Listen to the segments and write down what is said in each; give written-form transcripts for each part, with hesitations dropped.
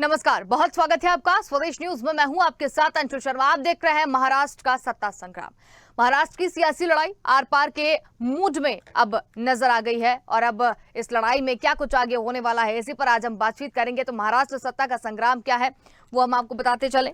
नमस्कार, बहुत स्वागत है आपका स्वदेश न्यूज में। मैं हूं आपके साथ अंशु शर्मा। आप देख रहे हैं महाराष्ट्र का सत्ता संग्राम। महाराष्ट्र की सियासी लड़ाई आर पार के मूड में अब नजर आ गई है और अब इस लड़ाई में क्या कुछ आगे होने वाला है, इसी पर आज हम बातचीत करेंगे। तो महाराष्ट्र सत्ता का संग्राम क्या है वो हम आपको बताते चले।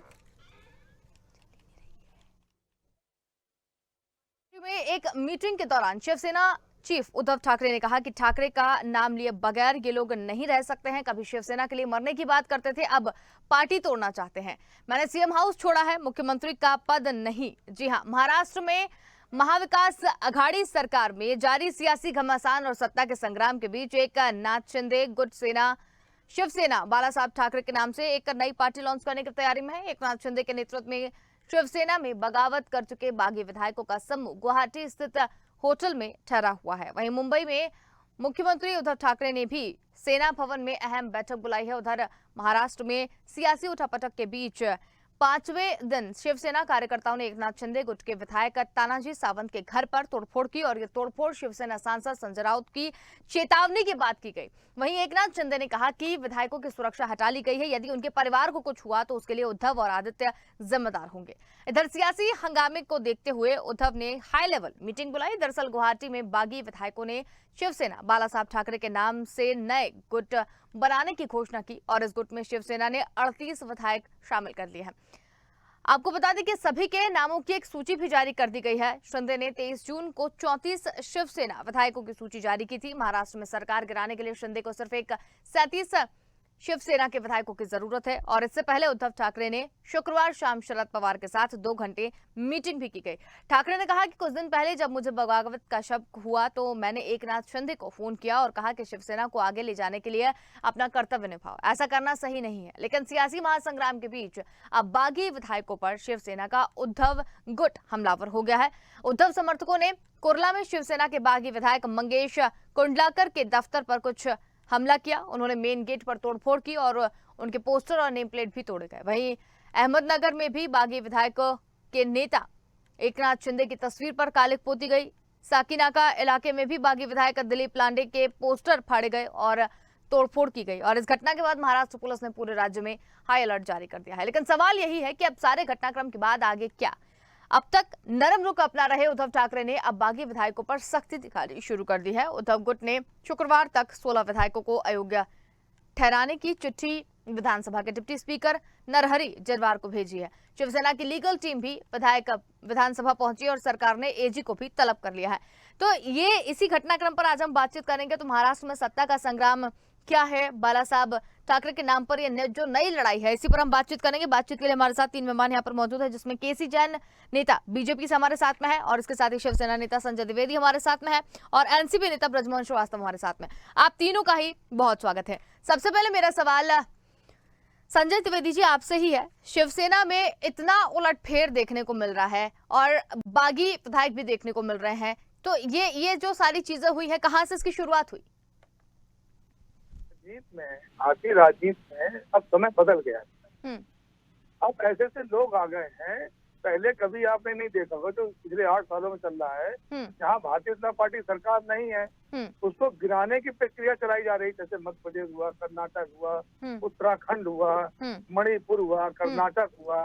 में एक मीटिंग के दौरान शिवसेना चीफ उद्धव ठाकरे ने कहा कि ठाकरे का नाम लिए बगैर ये लोग नहीं रह सकते हैं। कभी शिवसेना के लिए मरने की बात करते थे, अब पार्टी तोड़ना चाहते हैं। मैंने सीएम हाउस छोड़ा है, मुख्यमंत्री का पद नहीं। जी हां, महाराष्ट्र में महाविकास अघाड़ी सरकार में जारी सियासी घमासान और सत्ता के संग्राम के बीच एक नाथ शिंदे गुट सेना शिवसेना बाला साहब ठाकरे के नाम से एक नई पार्टी लॉन्च करने की तैयारी में है। एक नाथ शिंदे के नेतृत्व में शिवसेना में बगावत कर चुके बागी विधायकों का समूह गुवाहाटी स्थित होटल में ठहरा हुआ है। वहीं मुंबई में मुख्यमंत्री उद्धव ठाकरे ने भी सेना भवन में अहम बैठक बुलाई है। उधर महाराष्ट्र में सियासी उठापटक के बीच पांचवें दिन शिवसेना कार्यकर्ताओं ने एकनाथ शिंदे गुट के विधायक तानाजी सावंत के घर पर तोड़फोड़ की और ये तोड़फोड़ शिवसेना सांसद संजय राउत की चेतावनी के बाद की गई। वहीं एकनाथ शिंदे ने कहा कि विधायकों की सुरक्षा हटा ली गई है, यदि उनके परिवार को कुछ हुआ तो उसके लिए उद्धव और आदित्य जिम्मेदार होंगे। इधर सियासी हंगामे को देखते हुए उद्धव ने हाई लेवल मीटिंग बुलाई। दरअसल गुवाहाटी में बागी विधायकों ने शिवसेना बाला साहब ठाकरे के नाम से नए गुट बनाने की घोषणा की और इस गुट में शिवसेना ने 38 विधायक शामिल कर लिए हैं। आपको बता दें कि सभी के नामों की एक सूची भी जारी कर दी गई है। शिंदे ने 23 जून को 34 शिवसेना विधायकों की सूची जारी की थी। महाराष्ट्र में सरकार गिराने के लिए शिंदे को सिर्फ एक 37 शिवसेना के विधायकों की जरूरत है और इससे पहले उद्धव ठाकरे ने शुक्रवार शाम शरद पवार के साथ 2 घंटे मीटिंग भी की गई। ठाकरे ने कहा कि कुछ दिन पहले जब मुझे बगावत का शक हुआ तो मैंने एकनाथ शिंदे को फोन किया और कहा कि शिवसेना को आगे ले जाने के लिए अपना कर्तव्य निभाओ। ऐसा करना सही नहीं है, लेकिन सियासी महासंग्राम के बीच अब बागी विधायकों पर शिवसेना का उद्धव गुट हमलावर हो गया है। उद्धव समर्थकों ने कुर्ला में शिवसेना के बागी विधायक मंगेश कुंडलाकर के दफ्तर पर कुछ हमला किया। उन्होंने मेन गेट पर तोड़फोड़ की और उनके पोस्टर और नेम प्लेट भी तोड़े गए। वहीं अहमदनगर में भी बागी विधायकों के नेता एकनाथ शिंदे की तस्वीर पर कालिख पोती गई। साकीनाका इलाके में भी बागी विधायक दिलीप लांडे के पोस्टर फाड़े गए और तोड़फोड़ की गई और इस घटना के बाद महाराष्ट्र पुलिस ने पूरे राज्य में हाई अलर्ट जारी कर दिया है। लेकिन सवाल यही है कि अब सारे घटनाक्रम के बाद आगे क्या? अब तक नरम रुख अपना रहे उद्धव ठाकरे ने अब बागी विधायकों पर सख्ती दिखानी शुरू कर दी है। उद्धव गुट ने शुक्रवार तक 16 विधायकों को अयोग्य ठहराने की चिट्ठी विधानसभा के डिप्टी स्पीकर नरहरि झिरवाल को भेजी है। शिवसेना की लीगल टीम भी विधानसभा पहुंची और सरकार ने एजी को भी तलब कर लिया है। तो ये इसी घटनाक्रम पर आज हम बातचीत करेंगे। तो महाराष्ट्र में सत्ता का संग्राम क्या है, बाला साहब ठाकरे के नाम पर ये जो नई लड़ाई है, इसी पर हम बातचीत करेंगे। बातचीत के लिए हमारे साथ 3 मेहमान यहाँ पर मौजूद है, जिसमें केसी जैन नेता बीजेपी से हमारे साथ में है और इसके साथ ही शिवसेना नेता संजय द्विवेदी हमारे साथ में है और एनसीपी नेता ब्रजमोहन श्रीवास्तव हमारे साथ में। आप तीनों का ही बहुत स्वागत है। सबसे पहले मेरा सवाल संजय द्विवेदी जी आपसे ही है। शिवसेना में इतना उलटफेर देखने को मिल रहा है और बागी विधायक भी देखने को मिल रहे हैं, तो ये जो सारी चीजें हुई है, कहाँ से इसकी शुरुआत हुई? भारतीय राजनीति में अब समय बदल गया है। अब ऐसे ऐसे लोग आ गए हैं, पहले कभी आपने नहीं देखा होगा, तो पिछले 8 सालों में चल रहा है। जहाँ भारतीय जनता पार्टी सरकार नहीं है, उसको गिराने की प्रक्रिया चलाई जा रही। जैसे मध्य प्रदेश हुआ, कर्नाटक हुआ, उत्तराखंड हुआ, मणिपुर हुआ, कर्नाटक हुआ,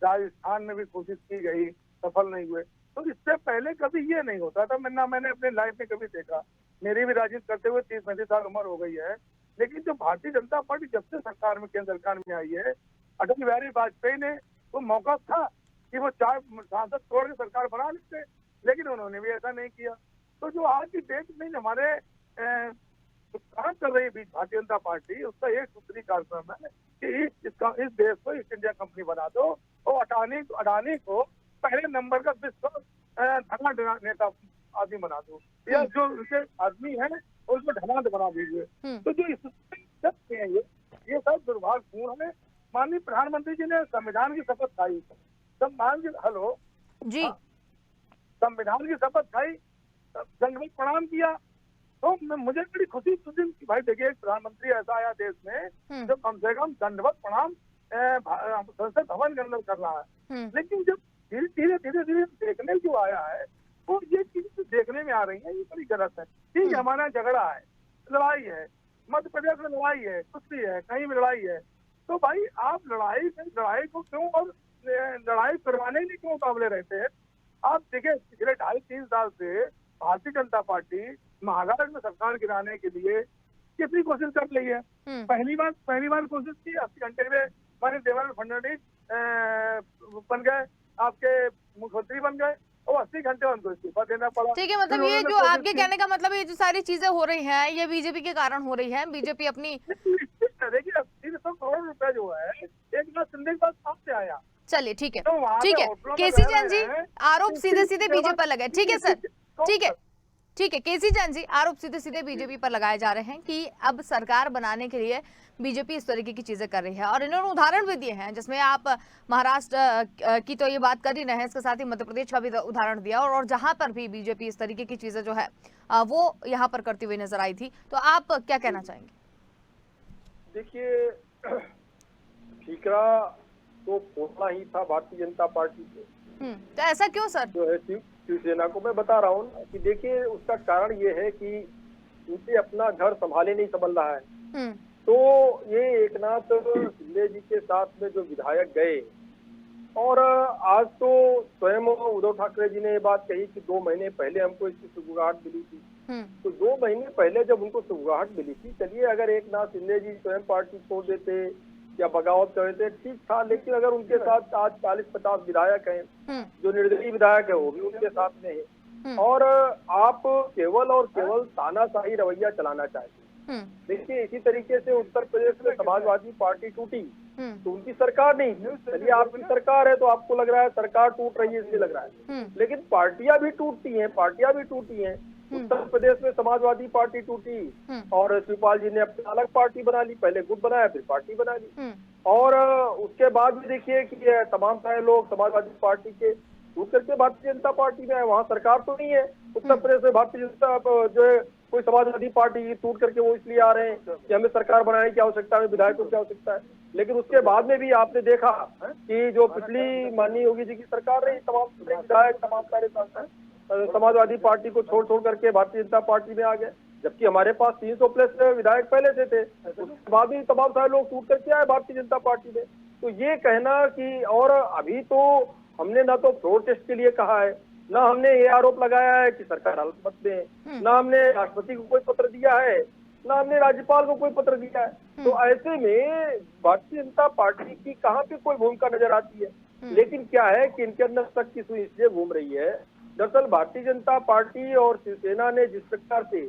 राजस्थान में भी कोशिश की गई, सफल नहीं हुए। तो इससे पहले कभी ये नहीं होता था। मैंने अपने लाइफ में कभी देखा। मेरी भी राजनीति करते हुए 30-35 साल उम्र हो गई है, लेकिन जो भारतीय जनता पार्टी जब से सरकार में, केंद्र सरकार में आई है, अटल बिहारी वाजपेयी ने वो मौका था कि वो 4 सांसद तोड़ के सरकार बना लेते, लेकिन उन्होंने भी ऐसा नहीं किया। तो जो आज की डेट में हमारे काम कर रही है भारतीय जनता पार्टी, उसका एक सूत्री कार्यक्रम है कि इस देश को ईस्ट इंडिया कंपनी बना दो और अडानी को पहले नंबर का विश्व धना नेता आदमी बना दो, या जो उनके आदमी है उसको ढलान बना दीजिए। तो जो ये सब दुर्भाग्यपूर्ण है। माननीय प्रधानमंत्री जी ने संविधान की शपथ खाई, संविधान की शपथ खाई, दंडवत प्रणाम किया। तो मुझे बड़ी खुशी उस दिन की, भाई देखिए, एक प्रधानमंत्री ऐसा आया देश में जो कम से कम दंडवत प्रणाम संसद भवन के अंदर कर रहा है। लेकिन जब धीरे धीरे देखने जो आया है, तो ये चीज देखने में आ रही है, ये बड़ी गलत है। ठीक है, हमारा झगड़ा है, लड़ाई है, मध्य प्रदेश में लड़ाई है, कुछ भी है, कहीं भी लड़ाई है, तो भाई आप लड़ाई को क्यों, और लड़ाई करवाने के क्यों उतावले रहते हैं? आप देखिए पिछले 2.5-3 साल से भारतीय जनता पार्टी महाराष्ट्र में सरकार गिराने के लिए कितनी कोशिश कर रही है। पहली बार कोशिश की 80 घंटे में माननीय देवेंद्र फडणवीस बन गए, आपके मुख्यमंत्री बन गए, और 80 घंटे में उनको इस्तीफा देना पड़ा। ठीक है, मतलब ये जो आपके कहने का मतलब ये जो सारी चीजें हो रही हैं ये बीजेपी के कारण हो रही है। बीजेपी अपनी देखिए 300 करोड़ रुपए जो है एक बार शिंदे के पास कहाँ से आया? चलिए ठीक है, तो ठीक है केसी जैन जी, आरोप सीधे सीधे बीजेपी पर लगे। ठीक है सर, ठीक है ठीक है केसी जैन जी, आरोप सीधे सीधे बीजेपी पर लगाए जा रहे हैं कि अब सरकार बनाने के लिए बीजेपी इस तरीके की चीजें कर रही है, और इन्होंने उदाहरण भी दिए हैं जिसमें आप महाराष्ट्र की तो ये बात कर ही रहे हैं, इसके साथ ही मध्य प्रदेश का भी उदाहरण दिया, और जहां पर भी बीजेपी इस तरीके की चीजें जो है वो यहाँ पर करती हुई नजर आई थी। तो आप क्या कहना चाहेंगे? देखिए ठीकरा तो फोड़ना ही था भारतीय जनता पार्टी को। तो ऐसा क्यों सर? जो है शिवसेना को मैं बता रहा हूँ कि देखिए उसका कारण ये है कि उनसे अपना घर संभाले नहीं संभल रहा है। तो ये एकनाथ शिंदे जी के साथ में जो विधायक गए, और आज तो स्वयं उद्धव ठाकरे जी ने ये बात कही कि 2 महीने पहले हमको इसकी सुगबुगाहट मिली थी। तो 2 महीने पहले जब उनको सुगबुगाहट मिली थी, चलिए अगर एकनाथ शिंदे जी स्वयं पार्टी छोड़ देते या बगावत कर देते ठीक था, लेकिन अगर उनके साथ आज 40-50 विधायक हैं, जो निर्दलीय विधायक है वो भी उनके साथ में है, और आप केवल और केवल तानाशाही रवैया चलाना चाहते हैं। देखिए इसी तरीके से उत्तर प्रदेश में समाजवादी पार्टी टूटी तो उनकी सरकार नहीं थी। चलिए आपकी सरकार है तो आपको लग रहा है सरकार टूट रही है इसलिए लग रहा है, लेकिन पार्टियां भी टूटी हैं। उत्तर प्रदेश में समाजवादी पार्टी टूटी और शिवपाल जी ने अपनी अलग पार्टी बना ली, पहले गुट बनाया फिर पार्टी बना ली, और उसके बाद भी देखिए कि तमाम सारे लोग समाजवादी पार्टी के टूट करके भारतीय जनता पार्टी में आए। वहाँ सरकार तो नहीं है उत्तर प्रदेश में, भारतीय जनता जो है कोई समाजवादी पार्टी टूट करके वो इसलिए आ रहे हैं कि हमें सरकार बनाने की आवश्यकता है, विधायकों की आवश्यकता है। लेकिन उसके बाद में भी आपने देखा कि जो पिछली माननीय योगी जी की सरकार रही, तमाम सारे विधायक तमाम सारे सांसद समाजवादी पार्टी को छोड़ करके भारतीय जनता पार्टी में आ गए, जबकि हमारे पास 300 प्लस विधायक पहले से थे। उसके बाद भी तमाम सारे लोग टूट करके आए भारतीय जनता पार्टी में। तो ये कहना कि, और अभी तो हमने ना तो फ्लोर टेस्ट के लिए कहा है, ना हमने ये आरोप लगाया है कि सरकार अल्पमत में है, ना हमने राष्ट्रपति को कोई पत्र दिया है, ना हमने राज्यपाल को कोई पत्र दिया है। तो ऐसे में भारतीय जनता पार्टी की कहाँ पे कोई भूमिका नजर आती है? लेकिन क्या है कि इनके अंदर तक की सुई इसलिए घूम रही है, दरअसल भारतीय जनता पार्टी और शिवसेना ने जिस प्रकार से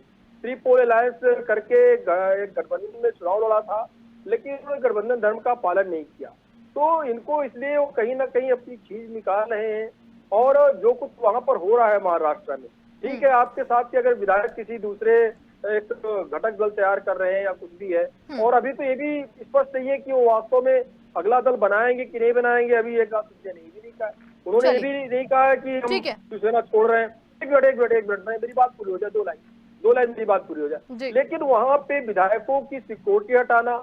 त्रिपोल अलायंस करके एक गठबंधन में चुनाव लड़ा था, लेकिन उन्होंने गठबंधन धर्म का पालन नहीं किया, तो इनको इसलिए वो कहीं ना कहीं अपनी चीज निकाल रहे हैं। और जो कुछ वहां पर हो रहा है महाराष्ट्र में, ठीक है आपके साथ के अगर विधायक किसी दूसरे एक घटक दल तैयार कर रहे हैं या कुछ भी है, और अभी तो ये भी स्पष्ट नहीं है कि वो वास्तव में अगला दल बनाएंगे कि नहीं बनाएंगे, अभी एक बात नहीं कहा, उन्होंने ये भी नहीं कहा है कि हम शिवसेना छोड़ रहे हैं। एक मिनट मेरी बात पूरी हो जाए, 2 लाइन मेरी बात पूरी हो जाए। लेकिन वहां पे विधायकों की सिक्योरिटी हटाना,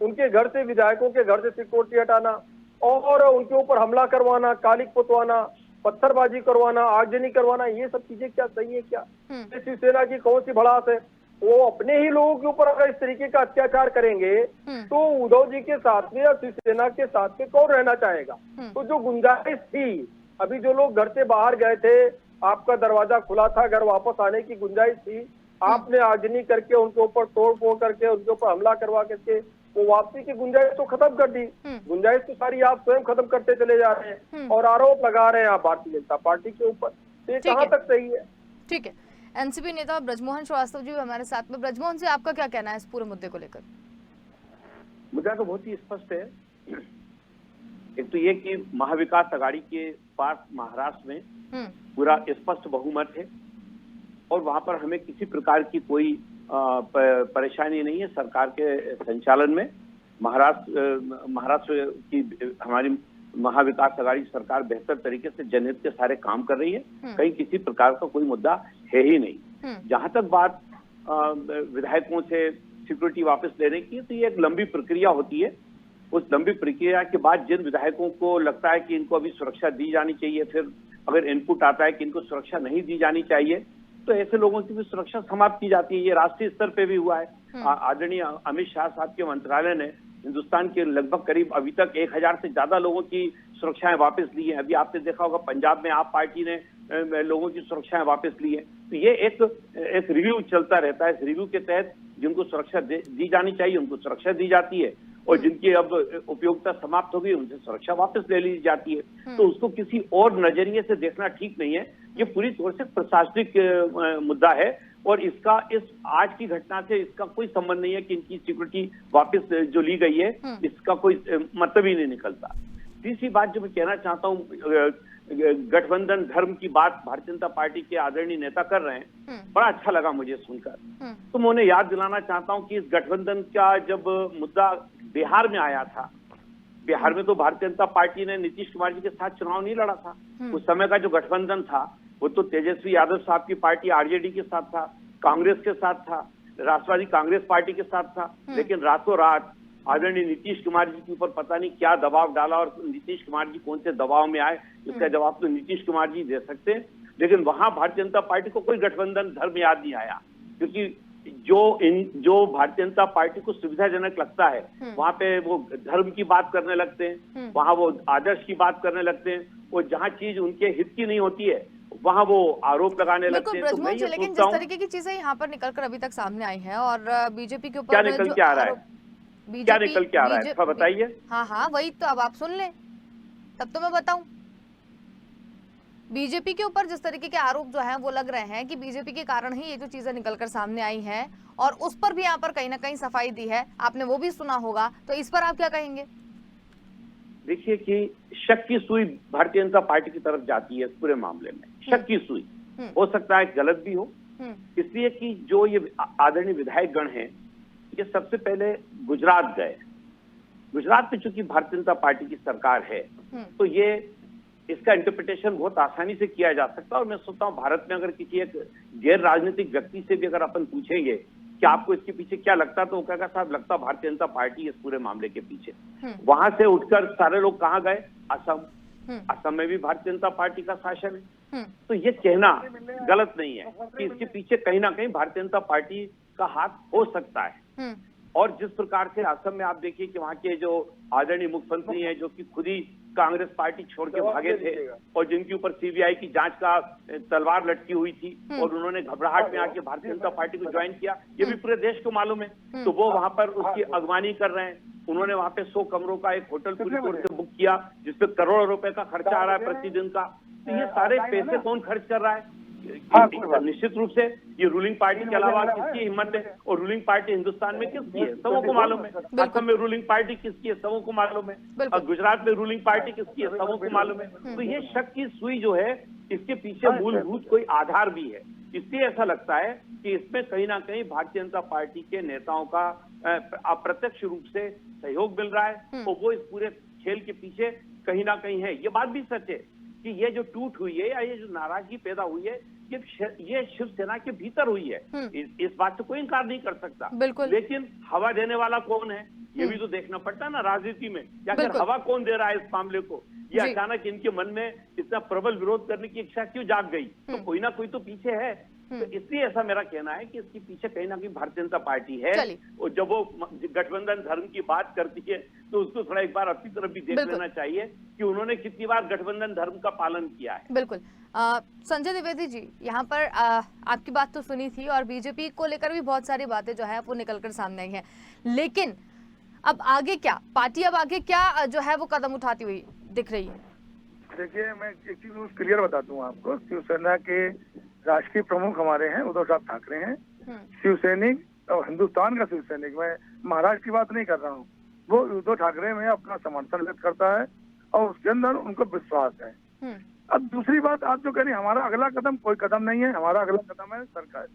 उनके घर से विधायकों के घर से सिक्योरिटी हटाना और उनके ऊपर हमला करवाना, कालिक पुतवाना, पत्थरबाजी करवाना, आगजनी करवाना, ये सब चीजें क्या सही है? क्या शिवसेना की कौन सी भड़ास है? वो अपने ही लोगों के ऊपर अगर इस तरीके का अत्याचार करेंगे तो उद्धव जी के साथ में या शिवसेना के साथ में कौन रहना चाहेगा? तो जो गुंजाइश थी, अभी जो लोग घर से बाहर गए थे, आपका दरवाजा खुला था, घर वापस आने की गुंजाइश थी, आपने आगजनी करके उनके ऊपर तोड़ फोड़ करके उनके ऊपर हमला करवा करके वो वापसी की गुंजाइश तो खत्म कर दी। गुंजाइश तो सारी आप स्वयं खत्म करते चले जा रहे हैं और आरोप लगा रहे हैं आप भारतीय जनता पार्टी के ऊपर। ये कहाँ तक सही है? ठीक है, एनसीपी नेता ब्रजमोहन श्रीवास्तव जी हमारे साथ में। ब्रजमोहन जी, आपका क्या कहना है इस पूरे मुद्दे को लेकर? मुद्दा तो बहुत ही स्पष्ट है। एक तो ये कि महाविकास अघाड़ी के पास महाराष्ट्र में पूरा स्पष्ट बहुमत है और वहां पर हमें किसी प्रकार की कोई परेशानी नहीं है सरकार के संचालन में। महाराष्ट्र की हमारी महाविकास अघाड़ी सरकार बेहतर तरीके से जनहित के सारे काम कर रही है, कहीं किसी प्रकार का कोई मुद्दा है ही नहीं। जहां तक बात विधायकों से सिक्योरिटी वापस लेने की, तो ये एक लंबी प्रक्रिया होती है। उस लंबी प्रक्रिया के बाद जिन विधायकों को लगता है कि इनको अभी सुरक्षा दी जानी चाहिए, फिर अगर इनपुट आता है कि इनको सुरक्षा नहीं दी जानी चाहिए, तो ऐसे लोगों की भी सुरक्षा समाप्त की जाती है। ये राष्ट्रीय स्तर पे भी हुआ है। आदरणीय अमित शाह साहब के मंत्रालय ने हिंदुस्तान के लगभग करीब अभी तक 1000 से ज्यादा लोगों की सुरक्षाएं वापस ली है। अभी आपने देखा होगा पंजाब में आप पार्टी ने लोगों की सुरक्षाएं वापस ली है। तो ये एक रिव्यू चलता रहता है। इस रिव्यू के तहत जिनको सुरक्षा दी जानी चाहिए उनको सुरक्षा दी जाती है, और जिनकी अब उपयोगिता समाप्त हो गई उनसे सुरक्षा वापस ले ली जाती है। तो उसको किसी और नजरिए से देखना ठीक नहीं है। ये पूरी तौर से प्रशासनिक मुद्दा है, और इसका इस आज की घटना से इसका कोई संबंध नहीं है कि इनकी सिक्योरिटी वापस जो ली गई है, इसका कोई मतलब ही नहीं निकलता। तीसरी बात जो मैं कहना चाहता हूँ, गठबंधन धर्म की बात भारतीय जनता पार्टी के आदरणीय नेता कर रहे हैं, बड़ा अच्छा लगा मुझे सुनकर। तो मैं उन्हें याद दिलाना चाहता हूं कि इस गठबंधन का जब मुद्दा बिहार में आया था, बिहार में तो भारतीय जनता पार्टी ने नीतीश कुमार जी के साथ चुनाव नहीं लड़ा था। उस समय का जो गठबंधन था वो तो तेजस्वी यादव साहब की पार्टी आरजेडी के साथ था, कांग्रेस के साथ था, राष्ट्रवादी कांग्रेस पार्टी के साथ था। लेकिन रातों रात आदरणीय नीतीश कुमार जी के ऊपर पता नहीं क्या दबाव डाला, और नीतीश कुमार जी कौन से दबाव में आए इसका जवाब तो नीतीश कुमार जी दे सकते हैं। लेकिन वहां भारतीय जनता पार्टी को कोई गठबंधन धर्म याद नहीं आया, क्योंकि जो भारतीय जनता पार्टी को सुविधाजनक लगता है वहां पे वो धर्म की बात करने लगते हैं, वहां वो आदर्श की बात करने लगते हैं, और जहां चीज उनके हित की नहीं होती है वहां वो आरोप लगाने लगते हैं। तो मैं ये लेकिन जिस तरीके की चीजें यहाँ पर निकलकर अभी तक सामने आई है, और बीजेपी के ऊपर क्या निकल के आ रहा है, क्या निकल के आ रहा है बताइए। हाँ, वही तो, अब आप सुन लें तब तो मैं बताऊं। बीजेपी के ऊपर जिस तरीके के आरोप जो हैं वो लग रहे हैं कि बीजेपी के कारण ही ये जो चीजें निकलकर सामने आई हैं, और उस पर भी यहाँ पर कहीं ना कहीं सफाई दी है, आपने वो भी सुना होगा। तो इस पर आप क्या कहेंगे? देखिए कि शक की सुई भारतीय जनता पार्टी की तरफ जाती है इस पूरे मामले में। शक की सुई हो सकता है गलत भी हो, इसलिए कि जो ये आदरणीय विधायक गण हैं ये सबसे पहले गुजरात गए। गुजरात में चूंकि भारतीय जनता पार्टी की सरकार है तो ये इसका इंटरप्रिटेशन बहुत आसानी से किया जा सकता है। और मैं सोचता हूँ भारत में अगर किसी एक गैर राजनीतिक व्यक्ति से भी अगर अपन पूछेंगे कि आपको इसके पीछे क्या लगता है, तो वो कहेगा साहब लगता भारतीय जनता पार्टी इस पूरे मामले के पीछे। वहां से उठकर सारे लोग कहाँ गए? असम। असम में भी भारतीय जनता पार्टी का शासन है। तो ये कहना गलत नहीं है कि इसके पीछे कहीं ना कहीं भारतीय जनता पार्टी का हाथ हो सकता है। और जिस प्रकार से असम में आप देखिए कि वहाँ के जो आदरणीय मुख्यमंत्री हैं जो कि खुद ही कांग्रेस पार्टी छोड़ के भागे थे, और जिनके ऊपर सीबीआई की जांच का तलवार लटकी हुई थी, और उन्होंने घबराहट में आके भारतीय जनता पार्टी को ज्वाइन किया, ये भी पूरे देश को मालूम है। तो वो वहां पर उसकी अगवानी कर रहे हैं। उन्होंने वहां पे 100 कमरों का एक होटल पूरी तौर से बुक किया, जिसपे करोड़ों रुपए का खर्चा आ रहा है प्रतिदिन का। तो ये सारे पैसे कौन खर्च कर रहा है? निश्चित रूप से ये रूलिंग पार्टी के अलावा किसकी हिम्मत है? और रूलिंग पार्टी हिंदुस्तान में किसकी है सबों को मालूम है। असम में रूलिंग पार्टी किसकी है सबों को मालूम है, और गुजरात में रूलिंग पार्टी किसकी है सबों को मालूम है। तो ये शक की सुई जो है इसके पीछे मूलभूत कोई आधार भी है। इसलिए ऐसा लगता है कि इसमें कहीं ना कहीं भारतीय जनता पार्टी के नेताओं का अप्रत्यक्ष रूप से सहयोग मिल रहा है, और वो इस पूरे खेल के पीछे कहीं ना कहीं है। ये बात भी सच है कि ये जो टूट हुई है या ये जो नाराजगी पैदा हुई है ये शिवसेना के भीतर हुई है। इस बात से कोई इनकार नहीं कर सकता। लेकिन हवा देने वाला कौन है ये भी तो देखना पड़ता है ना राजनीति में। या फिर हवा कौन दे रहा है इस मामले को? ये अचानक इनके मन में इतना प्रबल विरोध करने की इच्छा क्यों जाग गई? तो कोई ना कोई तो पीछे है। तो इसलिए ऐसा मेरा कहना है कि इसके पीछे कहीं ना कहीं भारतीय जनता पार्टी है। और जब वो गठबंधन धर्म की बात करती है तो उसको थोड़ा एक बार अपनी तरफ भी देख लेना चाहिए कि उन्होंने कितनी बार गठबंधन धर्म का पालन किया है। बिल्कुल। संजय द्विवेदी जी, यहाँ पर आपकी बात तो सुनी थी, और बीजेपी को लेकर भी बहुत सारी बातें जो है वो निकलकर सामने आई हैं, लेकिन अब आगे क्या? पार्टी अब आगे क्या जो है वो कदम उठाती हुई दिख रही है? देखिए, मैं एक चीज क्लियर बता दूं आपको। शिवसेना के राष्ट्रीय प्रमुख हमारे हैं उद्धव साहब ठाकरे हैं, शिवसैनिक और हिंदुस्तान का शिवसैनिक। मैं महाराष्ट्र की बात नहीं कर रहा हूँ। वो उद्धव ठाकरे में अपना समर्थन व्यक्त करता है और उसके अंदर उनको विश्वास है। अब दूसरी बात, आप जो कह रही हमारा अगला कदम कोई कदम नहीं है। हमारा अगला कदम है सरकार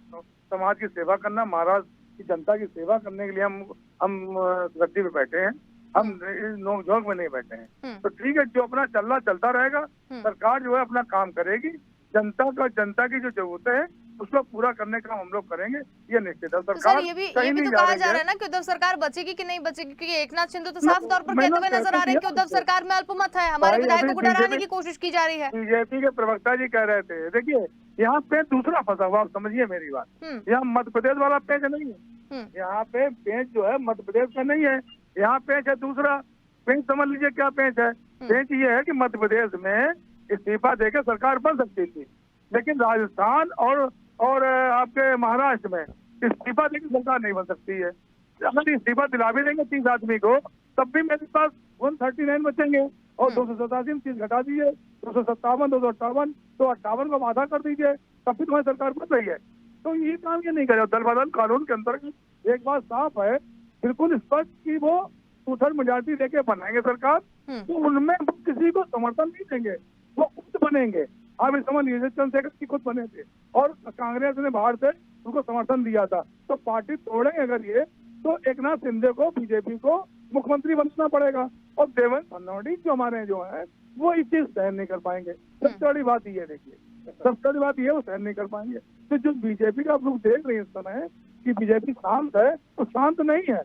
समाज की सेवा करना, महाराष्ट्र की जनता की सेवा करने के लिए हम गद्दी पे बैठे हैं। हम नोक झोंक में नहीं बैठे हैं। तो ठीक है, जो अपना चलता रहेगा। सरकार जो है अपना काम करेगी। जनता की जो जरूरतें हैं उसको पूरा करने का हम लोग करेंगे, ये निश्चित है। सरकार ये भी तो कहा जा रहा है ना कि उद्धव सरकार बचेगी कि नहीं बचेगी, क्योंकि एकनाथ शिंदे तो साफ तौर पर कहते हुए नजर आ रहे हैं कि उद्धव सरकार में अल्पमत है, हमारे विधायकों को डराने की कोशिश की जा रही है। बीजेपी के प्रवक्ता जी कह रहे थे, देखिए यहाँ पे दूसरा फंसा हुआ, आप समझिए मेरी बात। यहाँ मध्य प्रदेश वाला पेज नहीं है। यहाँ पे पेज जो है मध्य प्रदेश का नहीं है। यहाँ पेच है दूसरा। पेच समझ लीजिए क्या पेच है। पेच ये है कि मध्य प्रदेश में इस्तीफा देकर सरकार बन सकती थी, लेकिन राजस्थान और आपके महाराष्ट्र में इस्तीफा देकर सरकार नहीं बन सकती है। अगर इस्तीफा दिला भी देंगे 30 आदमी को, तब भी मेरे पास 139 बचेंगे और 287 में 30 घटा दीजिए, 257, 258, 258 को आधा कर दीजिए, तब भी तुम्हारी सरकार बन रही है। तो ये काम ये नहीं करे। दल बदल कानून के अंतर्गत एक बात साफ है, बिल्कुल स्पष्ट कि वो 2/3 मेजॉरिटी लेके बनाएंगे सरकार, तो उनमें किसी को समर्थन नहीं देंगे, वो खुद बनेंगे। आप इस समय नीरज चंद्रशेखर जी खुद बने थे और कांग्रेस ने बाहर से उनको समर्थन दिया था। तो पार्टी तोड़ेंगे अगर ये, तो एकनाथ शिंदे को, बीजेपी को मुख्यमंत्री बनना पड़ेगा और देवेंद्र फडणवीस जो हमारे जो है वो इस चीज सहन नहीं कर पाएंगे। सबसे बड़ी बात ये देखिए, सबसे बड़ी बात ये वो सहन नहीं कर पाएंगे। तो जो बीजेपी का आप लोग देख रहे हैं इस समय कि बीजेपी शांत है, तो शांत नहीं है।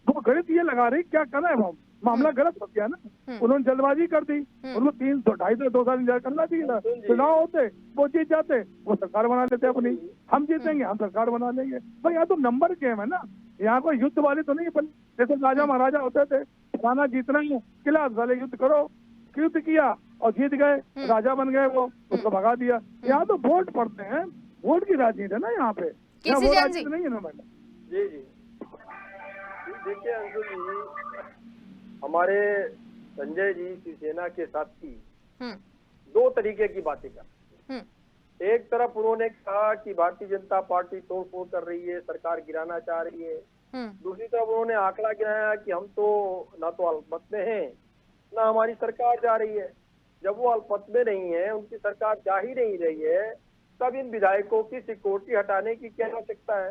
वो गलत ये लगा रही, क्या करना है वो मामला गलत हो गया ना। उन्होंने जल्दबाजी कर दी, उनको 3 2.5 2 साल इंतजार करना चाहिए था। चुनाव होते, वो जीत जाते, वो सरकार बना लेते अपनी। हम जीतेंगे, हम सरकार बना लेंगे। भाई यहाँ तो नंबर गेम है ना, यहाँ कोई युद्ध वाले तो नहीं। जैसे राजा महाराजा होते थे, खाना जीतना है, किला वाले युद्ध करो, युद्ध किया और जीत गए, राजा बन गए, वो उसको भगा दिया। यहाँ तो वोट पड़ते हैं, वोट की राजनीति है ना यहाँ पे, यहाँ वो राजनीति नहीं है ना मैडम। जी जी देखिए अंशु जी, हमारे संजय जी शिवसेना के साथी 2 तरीके की बातें कर। एक तरफ उन्होंने कहा कि भारतीय जनता पार्टी तोड़फोड़ कर रही है, सरकार गिराना चाह रही है। दूसरी तरफ उन्होंने आंकड़ा गिनाया कि हम तो ना तो अल्पमत में हैं, ना हमारी सरकार जा रही है। जब वो अल्पमत में नहीं है, उनकी सरकार जा ही नहीं रही है, तब इन विधायकों की सिक्योरिटी हटाने की क्या आवश्यकता है?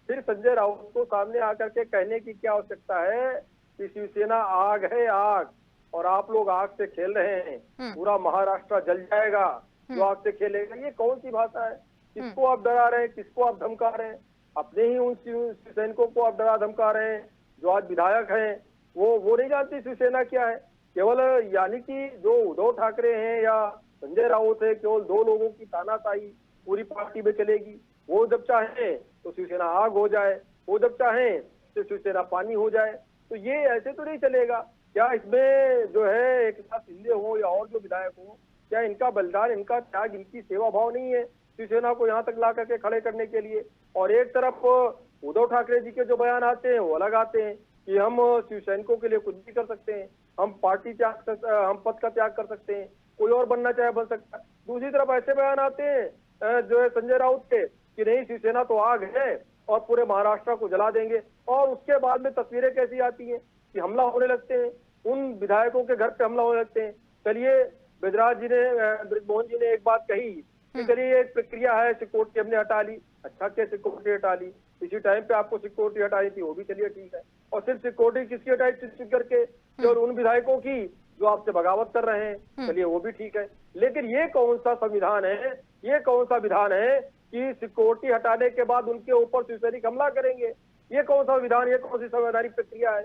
फिर संजय राउत को सामने आकर के कहने की क्या आवश्यकता है कि शिवसेना आग है आग, और आप लोग आग से खेल रहे हैं, पूरा महाराष्ट्र जल जाएगा जो आग से खेलेगा। ये कौन सी भाषा है? किसको आप डरा रहे हैं, किसको आप धमका रहे हैं? अपने ही उन सैनिकों को आप डरा धमका रहे हैं जो आज विधायक हैं। वो नहीं जानती शिवसेना क्या है। केवल यानी कि जो उद्धव ठाकरे हैं या संजय राउत है, केवल 2 लोगों की तानाशाही पूरी पार्टी में चलेगी। वो जब चाहे तो शिवसेना आग हो जाए, वो जब चाहे तो शिवसेना पानी हो जाए। तो ये ऐसे तो नहीं चलेगा। क्या इसमें जो है एकनाथ शिंदे हो या और जो विधायक हो, क्या इनका बलिदान, इनका त्याग, इनकी सेवा भाव नहीं है शिवसेना को यहाँ तक ला करके खड़े करने के लिए? और एक तरफ उद्धव ठाकरे जी के जो बयान आते हैं वो अलग आते हैं कि हम शिव सैनिकों के लिए कुछ भी कर सकते हैं, हम पार्टी त्याग, हम पद का त्याग कर सकते हैं, कोई और बनना चाहे बन सकता है। दूसरी तरफ ऐसे बयान आते हैं जो है संजय राउत के कि नहीं शिवसेना तो आग है और पूरे महाराष्ट्र को जला देंगे। और उसके बाद में तस्वीरें कैसी आती हैं कि हमला होने लगते हैं, उन विधायकों के घर पे हमला होने लगते हैं। चलिए बृजराज जी ने, बृजमोहन जी ने एक बात कही कि चलिए एक प्रक्रिया है, सिक्योरिटी हमने हटा ली। अच्छा, क्या सिक्योरिटी हटा ली? इसी टाइम पे आपको सिक्योरिटी हटाई थी, वो भी चलिए ठीक है। और सिर्फ सिक्योरिटी किसकी हटाई? चिट करके और उन विधायकों की जो आपसे बगावत कर रहे हैं, चलिए वो भी ठीक है। लेकिन ये कौन सा संविधान है, ये कौन सा विधान है कि सिक्योरिटी हटाने के बाद उनके ऊपर शिवसैनिक हमला करेंगे? ये कौन सा विधान, ये कौन सी संवैधानिक प्रक्रिया है?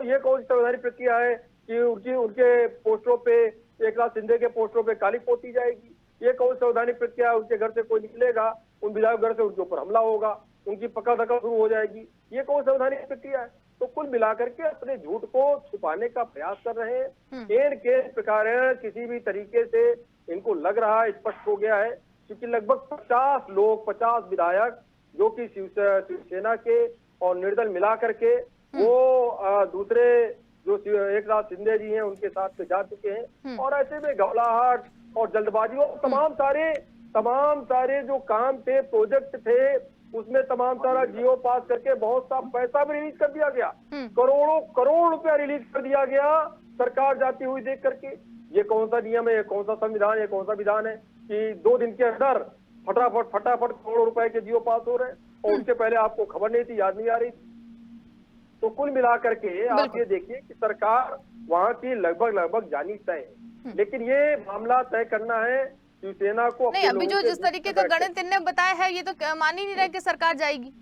ये कौन सी संवैधानिक प्रक्रिया है कि उनके पोस्टरों पे, एकनाथ शिंदे के पोस्टरों पे काली पोती जाएगी? ये कौन संवैधानिक प्रक्रिया है? उनके घर से कोई निकलेगा, उन विधायक घर से उनके ऊपर हमला होगा, उनकी पकड़ धकड़ शुरू हो जाएगी। ये कौन संवैधानिक प्रक्रिया है? तो कुल मिलाकर के अपने झूठ को छुपाने का प्रयास कर रहे हैं। के प्रकार किसी भी तरीके से इनको लग रहा है, स्पष्ट हो गया है, क्योंकि लगभग 50 लोग, 50 विधायक जो कि शिवसेना के और निर्दल मिला करके वो दूसरे जो एकनाथ शिंदे जी हैं उनके साथ में जा चुके हैं। और ऐसे में घबराहट और जल्दबाजी और तमाम सारे जो काम थे, प्रोजेक्ट थे, उसमें तमाम सारा जियो पास करके बहुत सा पैसा भी रिलीज कर दिया गया, करोड़ रुपया रिलीज कर दिया गया सरकार जाती हुई देख करके। ये कौन सा नियम है, ये कौन सा संविधान है, कौन सा विधान है कि 2 दिन के अंदर फटाफट करोड़ों रुपए के जियो पास हो रहे हैं और उसके पहले आपको खबर नहीं थी, याद नहीं आ रही थी? तो कुल मिलाकर के आप ये देखिए कि सरकार वहां की लगभग जानी तय है। लेकिन ये मामला तय करना है शिवसेना को। नहीं, अभी जो जिस तरीके का गणित इनने बताया है, ये तो मान ही नहीं रहे कि सरकार जाएगी।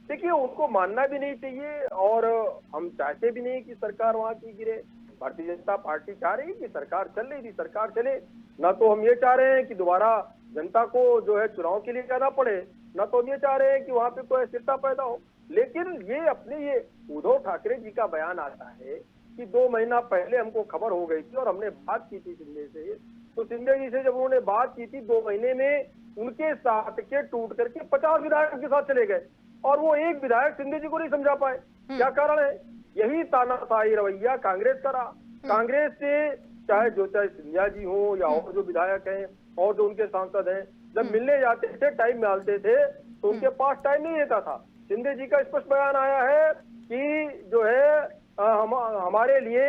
देखिए, उनको मानना भी नहीं चाहिए और हम चाहते भी नहीं कि सरकार वहां की गिरे। भारतीय जनता पार्टी चाह रही है कि सरकार चल रही थी, सरकार चले। ना तो हम ये चाह रहे हैं कि दोबारा जनता को जो है चुनाव के लिए जाना पड़े, ना तो हम ये चाह रहे हैं कि वहां पे कोई अस्थिरता पैदा हो। लेकिन ये उद्धव ठाकरे जी का बयान आता है कि 2 महीना पहले हमको खबर हो गई थी और हमने बात की थी शिंदे से। तो शिंदे जी से जब उन्होंने बात की थी 2 महीने में उनके साथ के टूट करके 50 विधायक के साथ चले गए और वो एक विधायक शिंदे जी को नहीं समझा पाए। क्या कारण है? यही तानाशाही रवैया कांग्रेस का रहा। कांग्रेस से चाहे सिंधिया जी हो या और जो विधायक हैं और जो उनके सांसद हैं, जब मिलने जाते थे, टाइम डालते थे तो उनके पास टाइम नहीं रहता था। शिंदे जी का स्पष्ट बयान आया है कि जो है हमारे लिए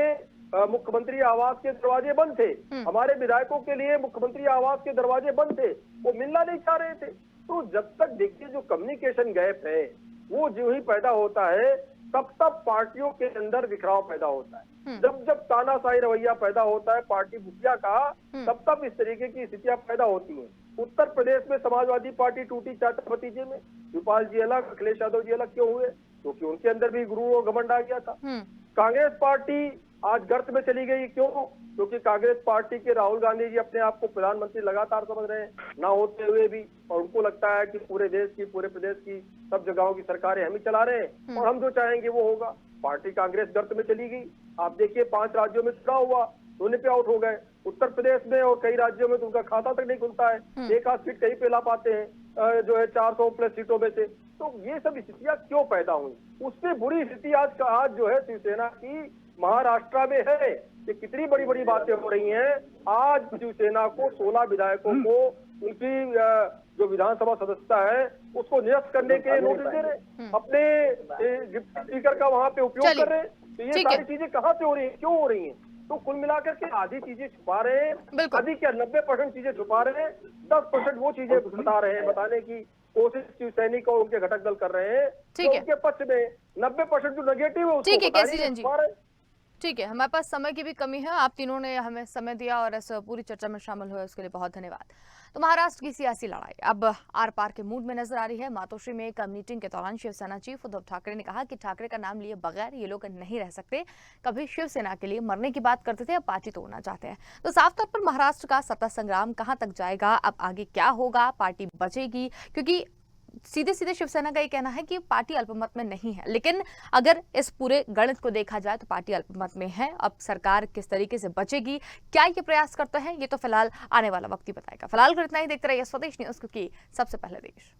मुख्यमंत्री आवास के दरवाजे बंद थे, हमारे विधायकों के लिए मुख्यमंत्री आवास के दरवाजे बंद थे, वो मिलना नहीं चाह रहे थे। तो जब तक देखिए जो कम्युनिकेशन गैप है वो जो ही पैदा होता है, तब पार्टियों के अंदर बिखराव पैदा होता है। जब तानाशाही रवैया पैदा होता है पार्टी मुखिया का, तब इस तरीके की स्थितियां पैदा होती हैं। उत्तर प्रदेश में समाजवादी पार्टी टूटी चाचा भतीजे में, शिवपाल जी अलग, अखिलेश यादव जी अलग क्यों हुए? क्योंकि उनके अंदर भी गुरु और घमंड आ गया था। कांग्रेस पार्टी आज गर्त में चली गई, क्यों? क्योंकि कांग्रेस पार्टी के राहुल गांधी जी अपने आप को प्रधानमंत्री लगातार समझ रहे हैं, ना होते हुए भी, और उनको लगता है कि पूरे देश की, पूरे प्रदेश की सब जगहों की सरकारें हम ही चला रहे हैं और हम जो चाहेंगे वो होगा। पार्टी कांग्रेस गर्त में चली गई। आप देखिए 5 राज्यों में चुनाव हुआ, दोनों पे आउट हो गए। उत्तर प्रदेश में और कई राज्यों में तो उनका खाता तक नहीं खुलता है, एक आध सीट कहीं पे ला पाते हैं जो है 400 प्लस सीटों में से। तो ये सब स्थितियां क्यों पैदा हुई? उससे बुरी स्थिति आज जो है शिवसेना की महाराष्ट्र में है। ये कितनी बड़ी बड़ी बातें हो रही हैं। आज शिवसेना को 16 विधायकों को उनकी जो विधानसभा सदस्यता है उसको निरस्त करने के नोटिस दे रहे, अपने डिप्टी स्पीकर का वहां पे उपयोग कर रहे हैं। तो ये सारी चीजें कहाँ से हो रही है, क्यों हो रही हैं? तो कुल मिलाकर के आधी चीजें छुपा रहे हैं, आधी क्या 90% चीजें छुपा रहे हैं, 10% वो चीजें बता रहे हैं, बताने की कोशिश शिवसैनिक और उनके घटक दल कर रहे हैं। तो उनके पक्ष में 90% जो नेगेटिव है उसको बता रहे हैं। ठीक है, हमारे पास समय की भी कमी है। आप तीनों ने हमें समय दिया और इस पूरी चर्चा में शामिल हुए उसके लिए बहुत धन्यवाद। तो महाराष्ट्र की सियासी लड़ाई अब आर पार के मूड में नजर आ रही है। मातोश्री में एक मीटिंग के दौरान शिवसेना चीफ उद्धव ठाकरे ने कहा कि ठाकरे का नाम लिए बगैर ये लोग नहीं रह सकते। कभी शिवसेना के लिए मरने की बात करते थे, अब पार्टी तोड़ना चाहते हैं। तो साफ तौर पर महाराष्ट्र का सत्ता संग्राम कहां तक जाएगा, अब आगे क्या होगा, पार्टी बचेगी? क्योंकि सीधे सीधे शिवसेना का ये कहना है कि पार्टी अल्पमत में नहीं है, लेकिन अगर इस पूरे गणित को देखा जाए तो पार्टी अल्पमत में है। अब सरकार किस तरीके से बचेगी, क्या ये प्रयास करता है, ये तो फिलहाल आने वाला वक्त ही बताएगा। फिलहाल इतना ही। देखते रहिए स्वदेश न्यूज़, क्योंकि सबसे पहले देश।